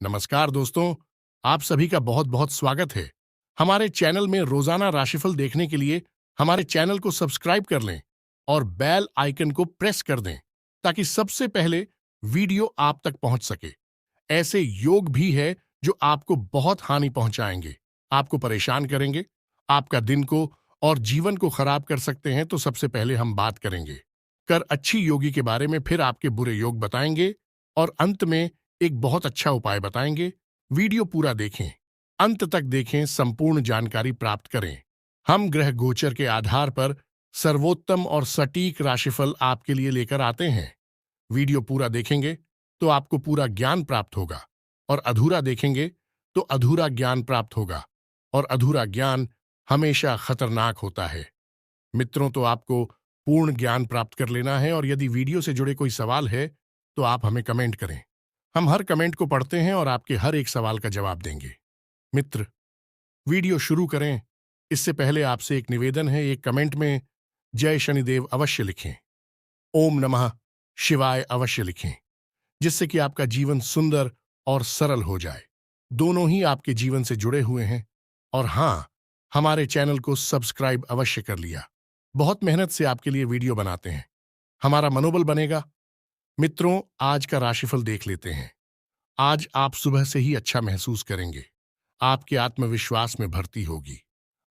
नमस्कार दोस्तों, आप सभी का बहुत बहुत स्वागत है। हमारे चैनल में रोजाना राशिफल देखने के लिए हमारे चैनल को सब्सक्राइब कर लें और बेल आइकन को प्रेस कर दें ताकि सबसे पहले वीडियो आप तक पहुंच सके। ऐसे योग भी है जो आपको बहुत हानि पहुंचाएंगे, आपको परेशान करेंगे, आपका दिन को और जीवन को खराब कर सकते हैं। तो सबसे पहले हम बात करेंगे कर अच्छी योगी के बारे में, फिर आपके बुरे योग बताएंगे और अंत में एक बहुत अच्छा उपाय बताएंगे। वीडियो पूरा देखें, अंत तक देखें, संपूर्ण जानकारी प्राप्त करें। हम ग्रह गोचर के आधार पर सर्वोत्तम और सटीक राशिफल आपके लिए लेकर आते हैं। वीडियो पूरा देखेंगे तो आपको पूरा ज्ञान प्राप्त होगा और अधूरा देखेंगे तो अधूरा ज्ञान प्राप्त होगा, और अधूरा ज्ञान हमेशा खतरनाक होता है। मित्रों, तो आपको पूर्ण ज्ञान प्राप्त कर लेना है, और यदि वीडियो से जुड़े कोई सवाल है तो आप हमें कमेंट करें। हम हर कमेंट को पढ़ते हैं और आपके हर एक सवाल का जवाब देंगे। मित्र, वीडियो शुरू करें इससे पहले आपसे एक निवेदन है, एक कमेंट में जय शनिदेव अवश्य लिखें, ओम नमः शिवाय अवश्य लिखें, जिससे कि आपका जीवन सुंदर और सरल हो जाए। दोनों ही आपके जीवन से जुड़े हुए हैं। और हां, हमारे चैनल को सब्सक्राइब अवश्य कर लिया। बहुत मेहनत से आपके लिए वीडियो बनाते हैं, हमारा मनोबल बनेगा। मित्रों, आज का राशिफल देख लेते हैं। आज आप सुबह से ही अच्छा महसूस करेंगे, आपके आत्मविश्वास में भर्ती होगी,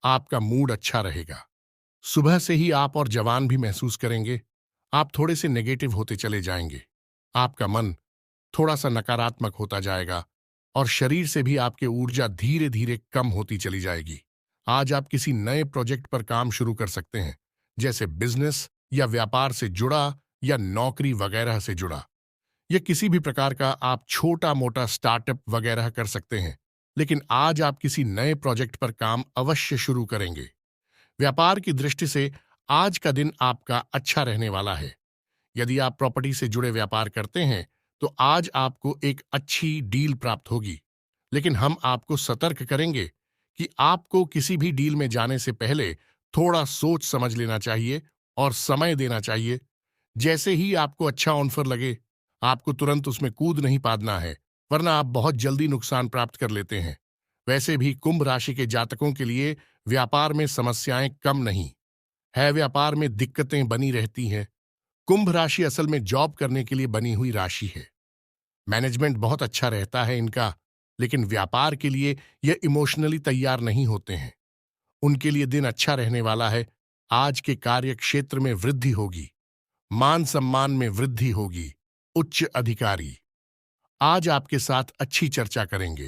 आपका मूड अच्छा रहेगा। सुबह से ही आप और जवान भी महसूस करेंगे। आप थोड़े से नेगेटिव होते चले जाएंगे, आपका मन थोड़ा सा नकारात्मक होता जाएगा और शरीर से भी आपकी ऊर्जा धीरे धीरे कम होती चली जाएगी। आज आप किसी नए प्रोजेक्ट पर काम शुरू कर सकते हैं, जैसे बिजनेस या व्यापार से जुड़ा या नौकरी वगैरह से जुड़ा। या किसी भी प्रकार का आप छोटा मोटा स्टार्टअप वगैरह कर सकते हैं, लेकिन आज आप किसी नए प्रोजेक्ट पर काम अवश्य शुरू करेंगे। व्यापार की दृष्टि से आज का दिन आपका अच्छा रहने वाला है। यदि आप प्रॉपर्टी से जुड़े व्यापार करते हैं तो आज आपको एक अच्छी डील प्राप्त होगी, लेकिन हम आपको सतर्क करेंगे कि आपको किसी भी डील में जाने से पहले थोड़ा सोच समझ लेना चाहिए और समय देना चाहिए। जैसे ही आपको अच्छा ऑफर लगे, आपको तुरंत उसमें कूद नहीं पादना है, वरना आप बहुत जल्दी नुकसान प्राप्त कर लेते हैं। वैसे भी कुंभ राशि के जातकों के लिए व्यापार में समस्याएं कम नहीं है, व्यापार में दिक्कतें बनी रहती हैं। कुंभ राशि असल में जॉब करने के लिए बनी हुई राशि है। मैनेजमेंट बहुत अच्छा रहता है इनका, लेकिन व्यापार के लिए यह इमोशनली तैयार नहीं होते हैं। उनके लिए दिन अच्छा रहने वाला है। आज के कार्य क्षेत्र में वृद्धि होगी, मान सम्मान में वृद्धि होगी। उच्च अधिकारी आज आपके साथ अच्छी चर्चा करेंगे।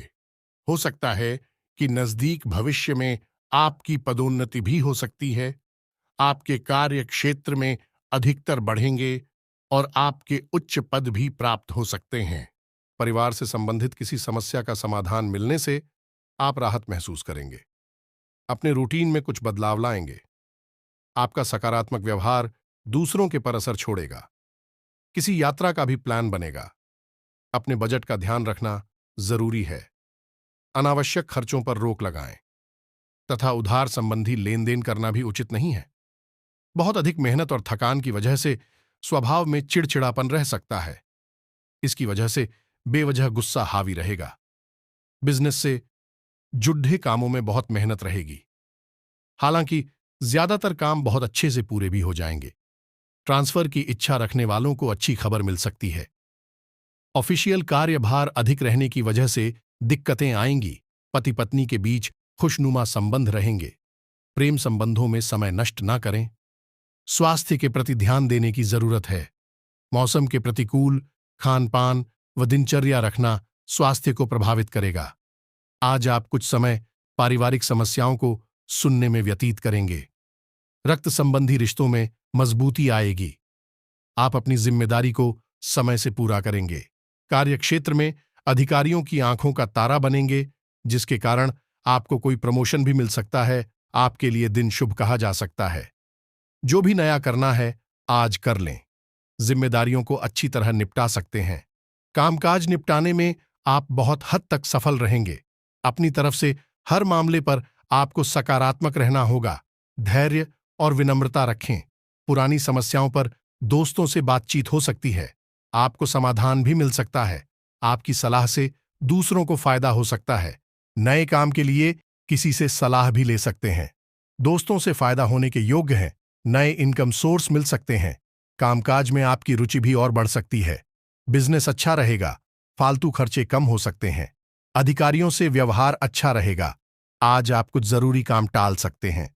हो सकता है कि नजदीक भविष्य में आपकी पदोन्नति भी हो सकती है। आपके कार्य क्षेत्र में अधिकतर बढ़ेंगे और आपके उच्च पद भी प्राप्त हो सकते हैं। परिवार से संबंधित किसी समस्या का समाधान मिलने से आप राहत महसूस करेंगे। अपने रूटीन में कुछ बदलाव लाएंगे। आपका सकारात्मक व्यवहार दूसरों के पर असर छोड़ेगा। किसी यात्रा का भी प्लान बनेगा। अपने बजट का ध्यान रखना जरूरी है। अनावश्यक खर्चों पर रोक लगाएं तथा उधार संबंधी लेन देन करना भी उचित नहीं है। बहुत अधिक मेहनत और थकान की वजह से स्वभाव में चिड़चिड़ापन रह सकता है। इसकी वजह से बेवजह गुस्सा हावी रहेगा। बिजनेस से जुड़े कामों में बहुत मेहनत रहेगी, हालांकि ज्यादातर काम बहुत अच्छे से पूरे भी हो जाएंगे। ट्रांसफर की इच्छा रखने वालों को अच्छी खबर मिल सकती है। ऑफिशियल कार्यभार अधिक रहने की वजह से दिक्कतें आएंगी। पति पत्नी के बीच खुशनुमा संबंध रहेंगे। प्रेम संबंधों में समय नष्ट न करें। स्वास्थ्य के प्रति ध्यान देने की जरूरत है। मौसम के प्रतिकूल खान पान व दिनचर्या रखना स्वास्थ्य को प्रभावित करेगा। आज आप कुछ समय पारिवारिक समस्याओं को सुनने में व्यतीत करेंगे। रक्त संबंधी रिश्तों में मजबूती आएगी। आप अपनी जिम्मेदारी को समय से पूरा करेंगे। कार्यक्षेत्र में अधिकारियों की आंखों का तारा बनेंगे, जिसके कारण आपको कोई प्रमोशन भी मिल सकता है। आपके लिए दिन शुभ कहा जा सकता है। जो भी नया करना है आज कर लें। जिम्मेदारियों को अच्छी तरह निपटा सकते हैं। कामकाज निपटाने में आप बहुत हद तक सफल रहेंगे। अपनी तरफ से हर मामले पर आपको सकारात्मक रहना होगा। धैर्य और विनम्रता रखें। पुरानी समस्याओं पर दोस्तों से बातचीत हो सकती है। आपको समाधान भी मिल सकता है। आपकी सलाह से दूसरों को फायदा हो सकता है। नए काम के लिए किसी से सलाह भी ले सकते हैं। दोस्तों से फायदा होने के योग्य हैं। नए इनकम सोर्स मिल सकते हैं। कामकाज में आपकी रुचि भी और बढ़ सकती है। बिजनेस अच्छा रहेगा। फालतू खर्चे कम हो सकते हैं। अधिकारियों से व्यवहार अच्छा रहेगा। आज आप कुछ जरूरी काम टाल सकते हैं।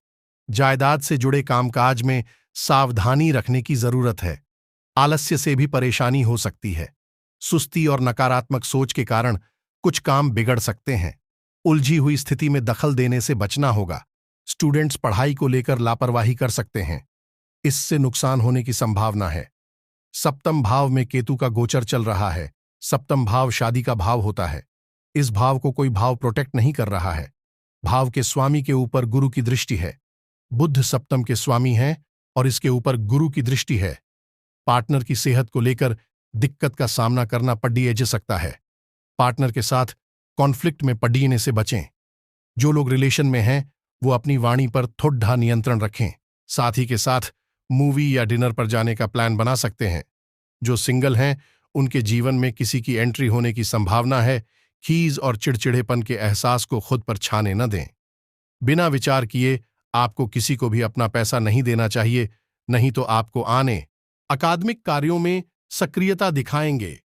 जायदाद से जुड़े कामकाज में सावधानी रखने की जरूरत है। आलस्य से भी परेशानी हो सकती है। सुस्ती और नकारात्मक सोच के कारण कुछ काम बिगड़ सकते हैं। उलझी हुई स्थिति में दखल देने से बचना होगा। स्टूडेंट्स पढ़ाई को लेकर लापरवाही कर सकते हैं। इससे नुकसान होने की संभावना है। सप्तम भाव में केतु का गोचर चल रहा है। सप्तम भाव शादी का भाव होता है। इस भाव को कोई भाव प्रोटेक्ट नहीं कर रहा है। भाव के स्वामी के ऊपर गुरु की दृष्टि है। बुध सप्तम के स्वामी हैं और इसके ऊपर गुरु की दृष्टि है। पार्टनर की सेहत को लेकर दिक्कत का सामना करना पड़ने सकता है। पार्टनर के साथ कॉन्फ्लिक्ट में पड़ने से बचें। जो लोग रिलेशन में हैं वो अपनी वाणी पर थोड़ा नियंत्रण रखें। साथ ही के साथ मूवी या डिनर पर जाने का प्लान बना सकते हैं। जो सिंगल हैं उनके जीवन में किसी की एंट्री होने की संभावना है। खीज और चिड़चिड़ेपन के एहसास को खुद पर छाने न दें। बिना विचार किए आपको किसी को भी अपना पैसा नहीं देना चाहिए, नहीं तो आपको आने अकादमिक कार्यों में सक्रियता दिखाएंगे।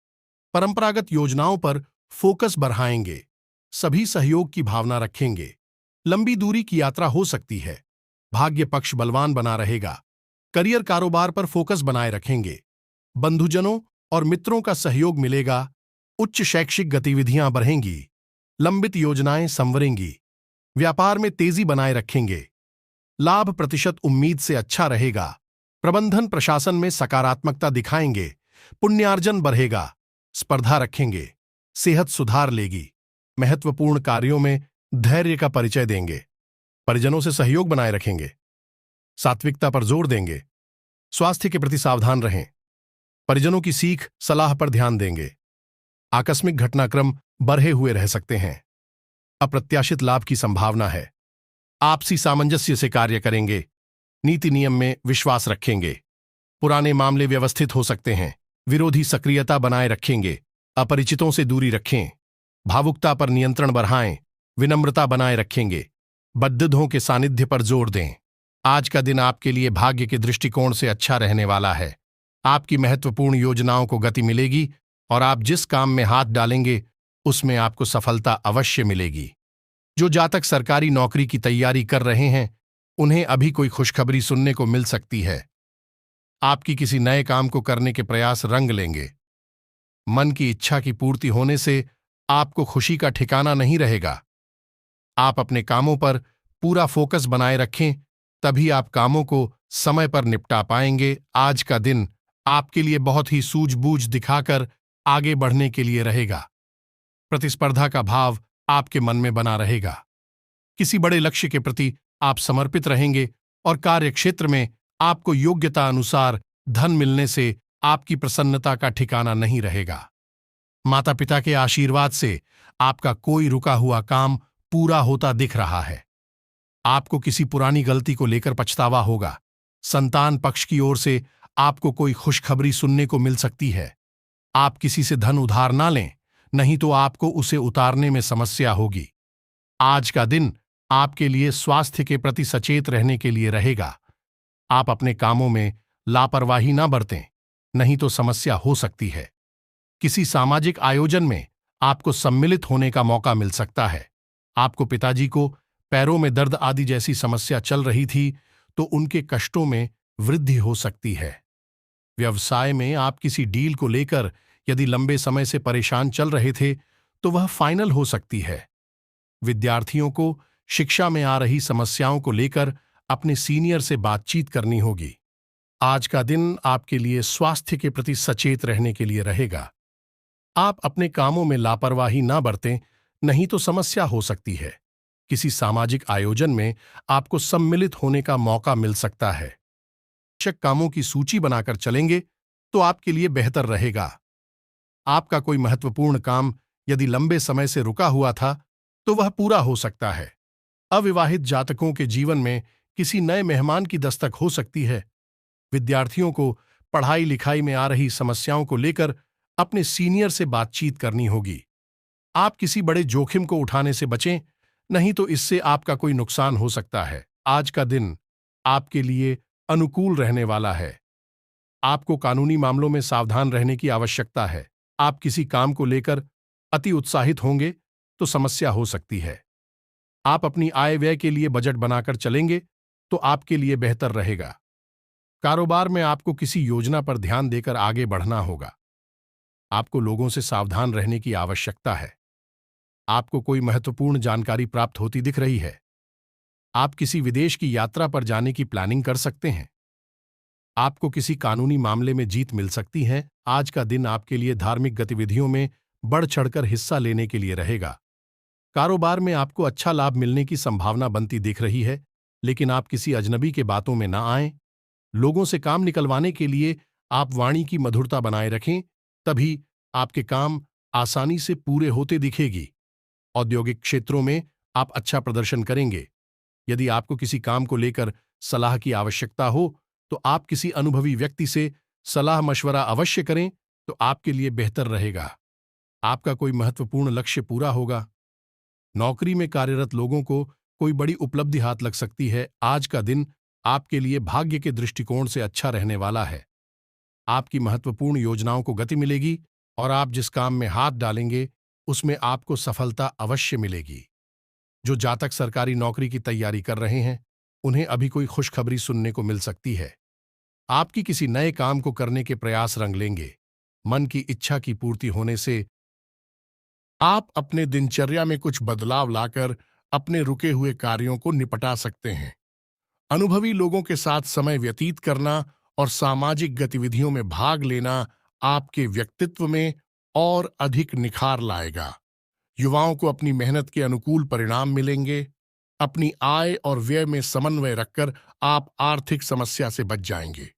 परंपरागत योजनाओं पर फोकस बढ़ाएंगे। सभी सहयोग की भावना रखेंगे। लंबी दूरी की यात्रा हो सकती है। भाग्य पक्ष बलवान बना रहेगा। करियर कारोबार पर फोकस बनाए रखेंगे। बंधुजनों और मित्रों का सहयोग मिलेगा। उच्च शैक्षिक गतिविधियां बढ़ेंगी। लंबित योजनाएं संवरेंगी। व्यापार में तेजी बनाए रखेंगे। लाभ प्रतिशत उम्मीद से अच्छा रहेगा। प्रबंधन प्रशासन में सकारात्मकता दिखाएंगे। पुण्यार्जन बढ़ेगा। स्पर्धा रखेंगे। सेहत सुधार लेगी। महत्वपूर्ण कार्यों में धैर्य का परिचय देंगे। परिजनों से सहयोग बनाए रखेंगे। सात्विकता पर जोर देंगे। स्वास्थ्य के प्रति सावधान रहें। परिजनों की सीख सलाह पर ध्यान देंगे। आकस्मिक घटनाक्रम बढ़े हुए रह सकते हैं। अप्रत्याशित लाभ की संभावना है। आपसी सामंजस्य से कार्य करेंगे। नीति नियम में विश्वास रखेंगे। पुराने मामले व्यवस्थित हो सकते हैं। विरोधी सक्रियता बनाए रखेंगे। अपरिचितों से दूरी रखें। भावुकता पर नियंत्रण बढ़ाएं। विनम्रता बनाए रखेंगे। बद्धिदों के सानिध्य पर जोर दें। आज का दिन आपके लिए भाग्य के दृष्टिकोण से अच्छा रहने वाला है। आपकी महत्वपूर्ण योजनाओं को गति मिलेगी और आप जिस काम में हाथ डालेंगे उसमें आपको सफलता अवश्य मिलेगी। जो जातक सरकारी नौकरी की तैयारी कर रहे हैं उन्हें अभी कोई खुशखबरी सुनने को मिल सकती है। आपकी किसी नए काम को करने के प्रयास रंग लेंगे। मन की इच्छा की पूर्ति होने से आपको खुशी का ठिकाना नहीं रहेगा। आप अपने कामों पर पूरा फोकस बनाए रखें, तभी आप कामों को समय पर निपटा पाएंगे। आज का दिन आपके लिए बहुत ही सूझबूझ दिखाकर आगे बढ़ने के लिए रहेगा। प्रतिस्पर्धा का भाव आपके मन में बना रहेगा। किसी बड़े लक्ष्य के प्रति आप समर्पित रहेंगे और कार्यक्षेत्र में आपको योग्यता अनुसार धन मिलने से आपकी प्रसन्नता का ठिकाना नहीं रहेगा। माता पिता के आशीर्वाद से आपका कोई रुका हुआ काम पूरा होता दिख रहा है। आपको किसी पुरानी गलती को लेकर पछतावा होगा। संतान पक्ष की ओर से आपको कोई खुशखबरी सुनने को मिल सकती है। आप किसी से धन उधार ना लें, नहीं तो आपको उसे उतारने में समस्या होगी। आज का दिन आपके लिए स्वास्थ्य के प्रति सचेत रहने के लिए रहेगा। आप अपने कामों में लापरवाही ना बरतें, नहीं तो समस्या हो सकती है। किसी सामाजिक आयोजन में आपको सम्मिलित होने का मौका मिल सकता है। आपको पिताजी को पैरों में दर्द आदि जैसी समस्या चल रही थी तो उनके कष्टों में वृद्धि हो सकती है। व्यवसाय में आप किसी डील को लेकर यदि लंबे समय से परेशान चल रहे थे तो वह फाइनल हो सकती है। विद्यार्थियों को शिक्षा में आ रही समस्याओं को लेकर अपने सीनियर से बातचीत करनी होगी। आज का दिन आपके लिए स्वास्थ्य के प्रति सचेत रहने के लिए रहेगा। आप अपने कामों में लापरवाही ना बरतें, नहीं तो समस्या हो सकती है। किसी सामाजिक आयोजन में आपको सम्मिलित होने का मौका मिल सकता है। आवश्यक कामों की सूची बनाकर चलेंगे तो आपके लिए बेहतर रहेगा। आपका कोई महत्वपूर्ण काम यदि लंबे समय से रुका हुआ था तो वह पूरा हो सकता है। अविवाहित जातकों के जीवन में किसी नए मेहमान की दस्तक हो सकती है। विद्यार्थियों को पढ़ाई लिखाई में आ रही समस्याओं को लेकर अपने सीनियर से बातचीत करनी होगी। आप किसी बड़े जोखिम को उठाने से बचें, नहीं तो इससे आपका कोई नुकसान हो सकता है। आज का दिन आपके लिए अनुकूल रहने वाला है। आपको कानूनी मामलों में सावधान रहने की आवश्यकता है। आप किसी काम को लेकर अति उत्साहित होंगे तो समस्या हो सकती है। आप अपनी आय व्यय के लिए बजट बनाकर चलेंगे तो आपके लिए बेहतर रहेगा। कारोबार में आपको किसी योजना पर ध्यान देकर आगे बढ़ना होगा। आपको लोगों से सावधान रहने की आवश्यकता है। आपको कोई महत्वपूर्ण जानकारी प्राप्त होती दिख रही है। आप किसी विदेश की यात्रा पर जाने की प्लानिंग कर सकते हैं। आपको किसी कानूनी मामले में जीत मिल सकती है। आज का दिन आपके लिए धार्मिक गतिविधियों में बढ़ चढ़कर हिस्सा लेने के लिए रहेगा। कारोबार में आपको अच्छा लाभ मिलने की संभावना बनती दिख रही है, लेकिन आप किसी अजनबी के बातों में ना आएं। लोगों से काम निकलवाने के लिए आप वाणी की मधुरता बनाए रखें, तभी आपके काम आसानी से पूरे होते दिखेगी। औद्योगिक क्षेत्रों में आप अच्छा प्रदर्शन करेंगे। यदि आपको किसी काम को लेकर सलाह की आवश्यकता हो, तो आप किसी अनुभवी व्यक्ति से सलाह मशवरा अवश्य करें, तो आपके लिए बेहतर रहेगा। आपका कोई महत्वपूर्ण लक्ष्य पूरा होगा। नौकरी में कार्यरत लोगों को कोई बड़ी उपलब्धि हाथ लग सकती है। आज का दिन आपके लिए भाग्य के दृष्टिकोण से अच्छा रहने वाला है। आपकी महत्वपूर्ण योजनाओं को गति मिलेगी और आप जिस काम में हाथ डालेंगे उसमें आपको सफलता अवश्य मिलेगी। जो जातक सरकारी नौकरी की तैयारी कर रहे हैं, उन्हें अभी कोई खुशखबरी सुनने को मिल सकती है। आपकी किसी नए काम को करने के प्रयास रंग लेंगे। मन की इच्छा की पूर्ति होने से आप अपने दिनचर्या में कुछ बदलाव लाकर अपने रुके हुए कार्यों को निपटा सकते हैं। अनुभवी लोगों के साथ समय व्यतीत करना और सामाजिक गतिविधियों में भाग लेना आपके व्यक्तित्व में और अधिक निखार लाएगा। युवाओं को अपनी मेहनत के अनुकूल परिणाम मिलेंगे। अपनी आय और व्यय में समन्वय रखकर आप आर्थिक समस्या से बच जाएंगे।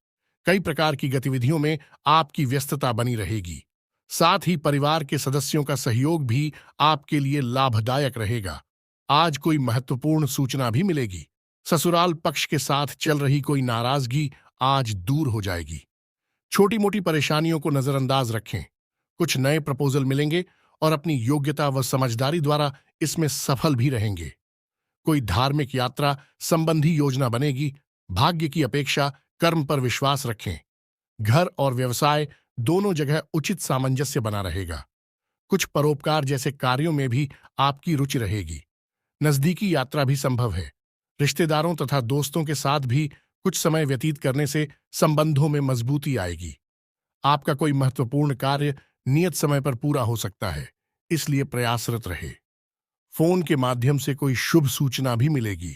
कई प्रकार की गतिविधियों में आपकी व्यस्तता बनी रहेगी। साथ ही परिवार के सदस्यों का सहयोग भी आपके लिए लाभदायक रहेगा। आज कोई महत्वपूर्ण सूचना भी मिलेगी। ससुराल पक्ष के साथ चल रही कोई नाराजगी आज दूर हो जाएगी। छोटी मोटी परेशानियों को नजरअंदाज रखें। कुछ नए प्रपोजल मिलेंगे और अपनी योग्यता व समझदारी द्वारा इसमें सफल भी रहेंगे। कोई धार्मिक यात्रा संबंधी योजना बनेगी। भाग्य की अपेक्षा कर्म पर विश्वास रखें। घर और व्यवसाय दोनों जगह उचित सामंजस्य बना रहेगा। कुछ परोपकार जैसे कार्यों में भी आपकी रुचि रहेगी। नजदीकी यात्रा भी संभव है। रिश्तेदारों तथा दोस्तों के साथ भी कुछ समय व्यतीत करने से संबंधों में मजबूती आएगी। आपका कोई महत्वपूर्ण कार्य नियत समय पर पूरा हो सकता है, इसलिए प्रयासरत रहे। फोन के माध्यम से कोई शुभ सूचना भी मिलेगी।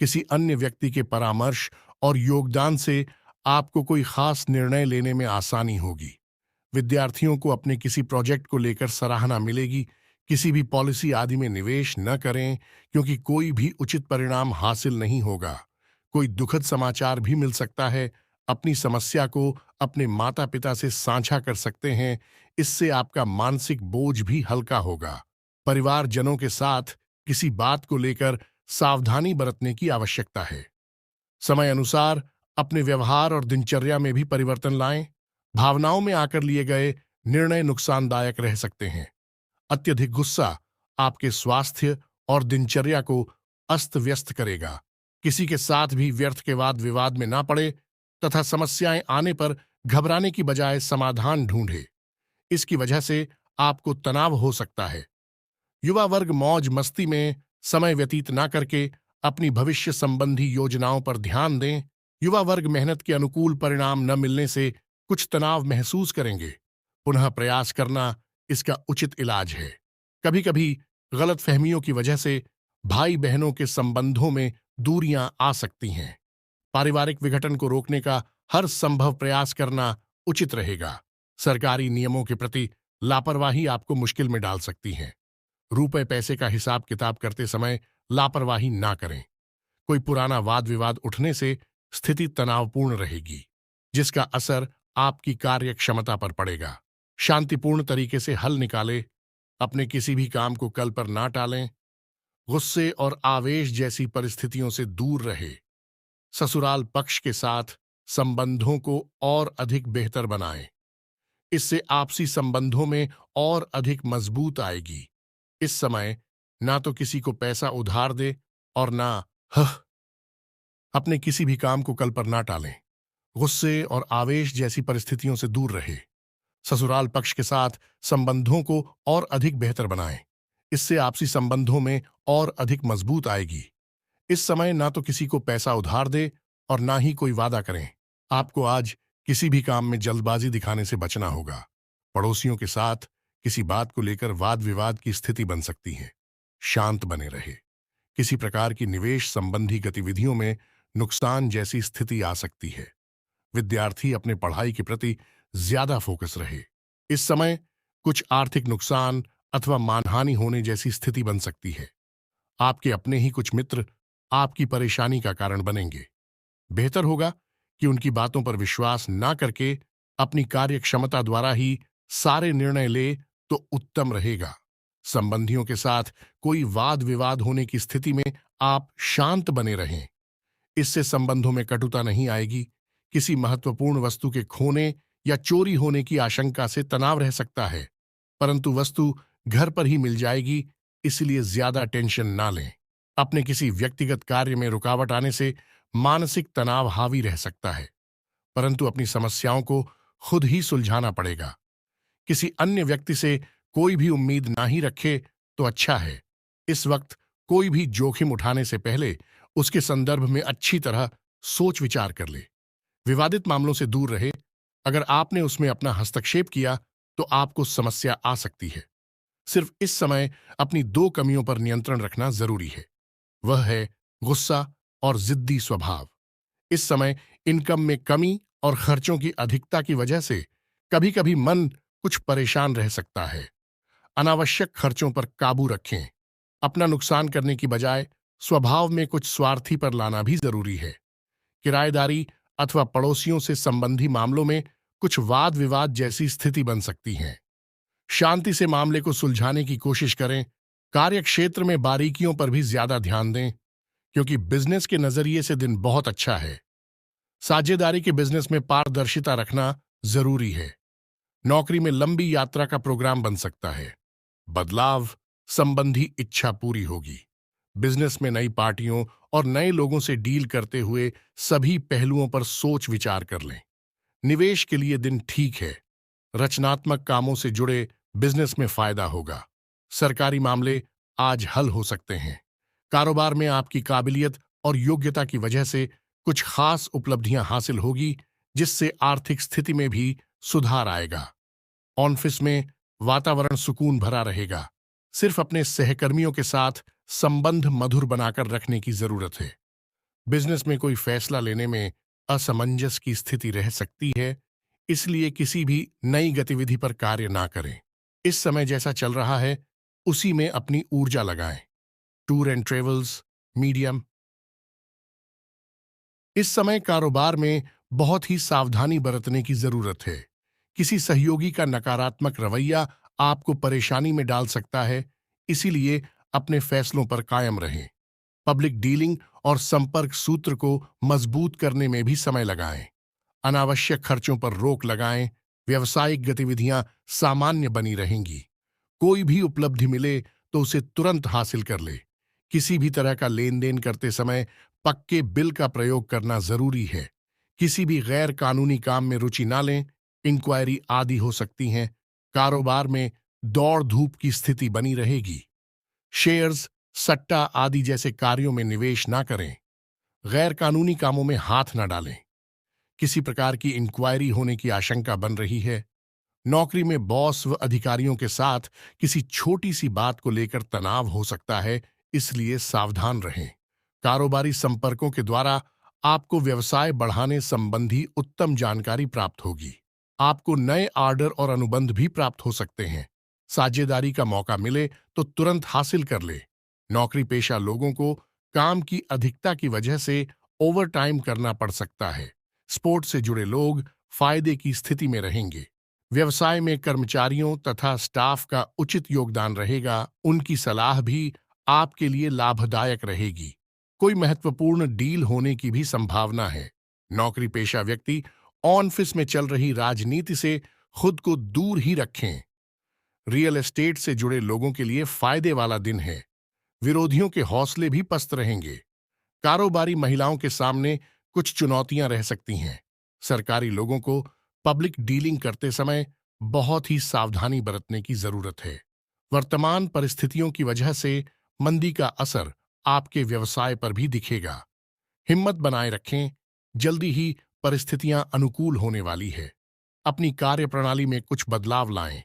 किसी अन्य व्यक्ति के परामर्श और योगदान से आपको कोई खास निर्णय लेने में आसानी होगी। विद्यार्थियों को अपने किसी प्रोजेक्ट को लेकर सराहना मिलेगी। किसी भी पॉलिसी आदि में निवेश न करें, क्योंकि कोई भी उचित परिणाम हासिल नहीं होगा। कोई दुखद समाचार भी मिल सकता है। अपनी समस्या को अपने माता पिता से साझा कर सकते हैं। इससे आपका मानसिक बोझ भी हल्का होगा। परिवारजनों के साथ किसी बात को लेकर सावधानी बरतने की आवश्यकता है। समय अनुसार अपने व्यवहार और दिनचर्या में भी परिवर्तन लाएं। भावनाओं में आकर लिए गए निर्णय नुकसानदायक रह सकते हैं। अत्यधिक गुस्सा आपके स्वास्थ्य और दिनचर्या को अस्त व्यस्त करेगा। किसी के साथ भी व्यर्थ के वाद विवाद में ना पड़े तथा समस्याएं आने पर घबराने की बजाय समाधान ढूंढे। इसकी वजह से आपको तनाव हो सकता है। युवा वर्ग मौज मस्ती में समय व्यतीत ना करके अपनी भविष्य संबंधी योजनाओं पर ध्यान दें। युवा वर्ग मेहनत के अनुकूल परिणाम न मिलने से कुछ तनाव महसूस करेंगे। पुनः प्रयास करना इसका उचित इलाज है। कभी कभी गलतफहमियों की वजह से भाई बहनों के संबंधों में दूरियां आ सकती हैं। पारिवारिक विघटन को रोकने का हर संभव प्रयास करना उचित रहेगा। सरकारी नियमों के प्रति लापरवाही आपको मुश्किल में डाल सकती है। रुपए पैसे का हिसाब किताब करते समय लापरवाही ना करें। कोई पुराना वाद विवाद उठने से स्थिति तनावपूर्ण रहेगी, जिसका असर आपकी कार्य क्षमता पर पड़ेगा। शांतिपूर्ण तरीके से हल निकालें। अपने किसी भी काम को कल पर ना टालें। गुस्से और आवेश जैसी परिस्थितियों से दूर रहे। ससुराल पक्ष के साथ संबंधों को और अधिक बेहतर बनाएं। इससे आपसी संबंधों में और अधिक मजबूत आएगी। इस समय ना तो किसी को पैसा उधार दे और ना हह अपने किसी भी काम को कल पर ना टालें। गुस्से और आवेश जैसी परिस्थितियों से दूर रहे। ससुराल पक्ष के साथ संबंधों को और अधिक बेहतर बनाएं। इससे आपसी संबंधों में और अधिक मजबूत आएगी। इस समय ना तो किसी को पैसा उधार दे और ना ही कोई वादा करें। आपको आज किसी भी काम में जल्दबाजी दिखाने से बचना होगा। पड़ोसियों के साथ किसी बात को लेकर वाद विवाद की स्थिति बन सकती है। शांत बने रहे। किसी प्रकार की निवेश संबंधी गतिविधियों में नुकसान जैसी स्थिति आ सकती है। विद्यार्थी अपने पढ़ाई के प्रति ज्यादा फोकस रहे। इस समय कुछ आर्थिक नुकसान अथवा मानहानि होने जैसी स्थिति बन सकती है। आपके अपने ही कुछ मित्र आपकी परेशानी का कारण बनेंगे। बेहतर होगा कि उनकी बातों पर विश्वास ना करके अपनी कार्य क्षमता द्वारा ही सारे निर्णय ले तो उत्तम रहेगा। संबंधियों के साथ कोई वाद विवाद होने की स्थिति में आप शांत बने रहें। इससे संबंधों में कटुता नहीं आएगी। किसी महत्वपूर्ण वस्तु के खोने या चोरी होने की आशंका से तनाव रह सकता है, परंतु वस्तु घर पर ही मिल जाएगी, इसलिए ज्यादा टेंशन ना लें। अपने किसी व्यक्तिगत कार्य में रुकावट आने से मानसिक तनाव हावी रह सकता है, परंतु अपनी समस्याओं को खुद ही सुलझाना पड़ेगा। किसी अन्य व्यक्ति से कोई भी उम्मीद ना ही रखे तो अच्छा है। इस वक्त कोई भी जोखिम उठाने से पहले उसके संदर्भ में अच्छी तरह सोच विचार कर ले। विवादित मामलों से दूर रहे। अगर आपने उसमें अपना हस्तक्षेप किया तो आपको समस्या आ सकती है। सिर्फ इस समय अपनी दो कमियों पर नियंत्रण रखना जरूरी है। वह है गुस्सा और जिद्दी स्वभाव। इस समय इनकम में कमी और खर्चों की अधिकता की वजह से कभी कभी मन कुछ परेशान रह सकता है। अनावश्यक खर्चों पर काबू रखें। अपना नुकसान करने की बजाय स्वभाव में कुछ स्वार्थी पर लाना भी जरूरी है। किराएदारी अथवा पड़ोसियों से संबंधी मामलों में कुछ वाद विवाद जैसी स्थिति बन सकती है। शांति से मामले को सुलझाने की कोशिश करें। कार्य क्षेत्र में बारीकियों पर भी ज्यादा ध्यान दें, क्योंकि बिजनेस के नजरिए से दिन बहुत अच्छा है। साझेदारी के बिजनेस में पारदर्शिता रखना जरूरी है। नौकरी में लंबी यात्रा का प्रोग्राम बन सकता है। बदलाव संबंधी इच्छा पूरी होगी। बिजनेस में नई पार्टियों और नए लोगों से डील करते हुए सभी पहलुओं पर सोच विचार कर लें। निवेश के लिए दिन ठीक है। रचनात्मक कामों से जुड़े बिजनेस में फायदा होगा। सरकारी मामले आज हल हो सकते हैं। कारोबार में आपकी काबिलियत और योग्यता की वजह से कुछ खास उपलब्धियां हासिल होगी, जिससे आर्थिक स्थिति में भी सुधार आएगा। ऑफिस में वातावरण सुकून भरा रहेगा। सिर्फ अपने सहकर्मियों के साथ संबंध मधुर बनाकर रखने की जरूरत है। बिजनेस में कोई फैसला लेने में असमंजस की स्थिति रह सकती है, इसलिए किसी भी नई गतिविधि पर कार्य ना करें। इस समय जैसा चल रहा है उसी में अपनी ऊर्जा लगाएं। Tour and travels medium. इस समय कारोबार में बहुत ही सावधानी बरतने की जरूरत है। किसी सहयोगी का नकारात्मक रवैया आपको परेशानी में डाल सकता है, इसीलिए अपने फैसलों पर कायम रहें। पब्लिक डीलिंग और संपर्क सूत्र को मजबूत करने में भी समय लगाएं। अनावश्यक खर्चों पर रोक लगाएं। व्यावसायिक गतिविधियां सामान्य बनी रहेंगी। कोई भी उपलब्धि मिले तो उसे तुरंत हासिल कर ले। किसी भी तरह का लेन देन करते समय पक्के बिल का प्रयोग करना जरूरी है। किसी भी गैर कानूनी काम में रुचि ना लें। इंक्वायरी आदि हो सकती हैं। कारोबार में दौड़ धूप की स्थिति बनी रहेगी। शेयर्स, सट्टा आदि जैसे कार्यों में निवेश ना करें। गैर कानूनी कामों में हाथ ना डालें। किसी प्रकार की इंक्वायरी होने की आशंका बन रही है। नौकरी में बॉस व अधिकारियों के साथ किसी छोटी सी बात को लेकर तनाव हो सकता है, इसलिए सावधान रहें। कारोबारी संपर्कों के द्वारा आपको व्यवसाय बढ़ाने संबंधी उत्तम जानकारी प्राप्त होगी। आपको नए ऑर्डर और अनुबंध भी प्राप्त हो सकते हैं। साझेदारी का मौका मिले तो तुरंत हासिल कर ले। नौकरी पेशा लोगों को काम की अधिकता की वजह से ओवरटाइम करना पड़ सकता है। स्पोर्ट्स से जुड़े लोग फायदे की स्थिति में रहेंगे। व्यवसाय में कर्मचारियों तथा स्टाफ का उचित योगदान रहेगा। उनकी सलाह भी आपके लिए लाभदायक रहेगी। कोई महत्वपूर्ण डील होने की भी संभावना है। नौकरी पेशा व्यक्ति ऑफिस में चल रही राजनीति से खुद को दूर ही रखें। रियल एस्टेट से जुड़े लोगों के लिए फायदे वाला दिन है। विरोधियों के हौसले भी पस्त रहेंगे। कारोबारी महिलाओं के सामने कुछ चुनौतियां रह सकती हैं। सरकारी लोगों को पब्लिक डीलिंग करते समय बहुत ही सावधानी बरतने की जरूरत है। वर्तमान परिस्थितियों की वजह से मंदी का असर आपके व्यवसाय पर भी दिखेगा। हिम्मत बनाए रखें, जल्दी ही परिस्थितियां अनुकूल होने वाली है। अपनी कार्यप्रणाली में कुछ बदलाव लाएं।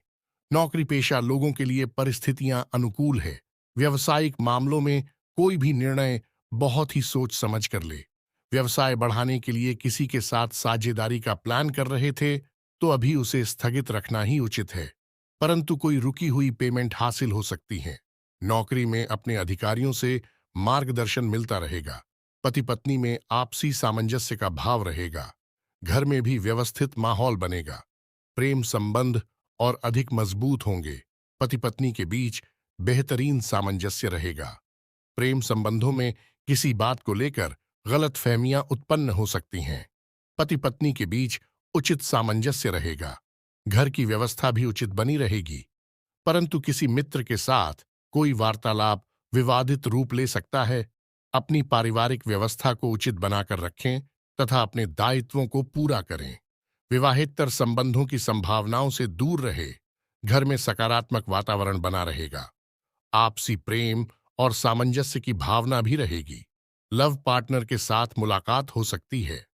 नौकरी पेशा लोगों के लिए परिस्थितियां अनुकूल है। व्यवसायिक मामलों में कोई भी निर्णय बहुत ही सोच समझ कर ले। व्यवसाय बढ़ाने के लिए किसी के साथ साझेदारी का प्लान कर रहे थे तो अभी उसे स्थगित रखना ही उचित है। परंतु कोई रुकी हुई पेमेंट हासिल हो सकती है। नौकरी में अपने अधिकारियों से मार्गदर्शन मिलता रहेगा। पति पत्नी में आपसी सामंजस्य का भाव रहेगा। घर में भी व्यवस्थित माहौल बनेगा। प्रेम संबंध और अधिक मजबूत होंगे। पति पत्नी के बीच बेहतरीन सामंजस्य रहेगा। प्रेम संबंधों में किसी बात को लेकर गलतफहमियां उत्पन्न हो सकती हैं। पति पत्नी के बीच उचित सामंजस्य रहेगा। घर की व्यवस्था भी उचित बनी रहेगी। परंतु किसी मित्र के साथ कोई वार्तालाप विवादित रूप ले सकता है। अपनी पारिवारिक व्यवस्था को उचित बनाकर रखें तथा अपने दायित्वों को पूरा करें। विवाहेतर संबंधों की संभावनाओं से दूर रहे। घर में सकारात्मक वातावरण बना रहेगा। आपसी प्रेम और सामंजस्य की भावना भी रहेगी। लव पार्टनर के साथ मुलाकात हो सकती है।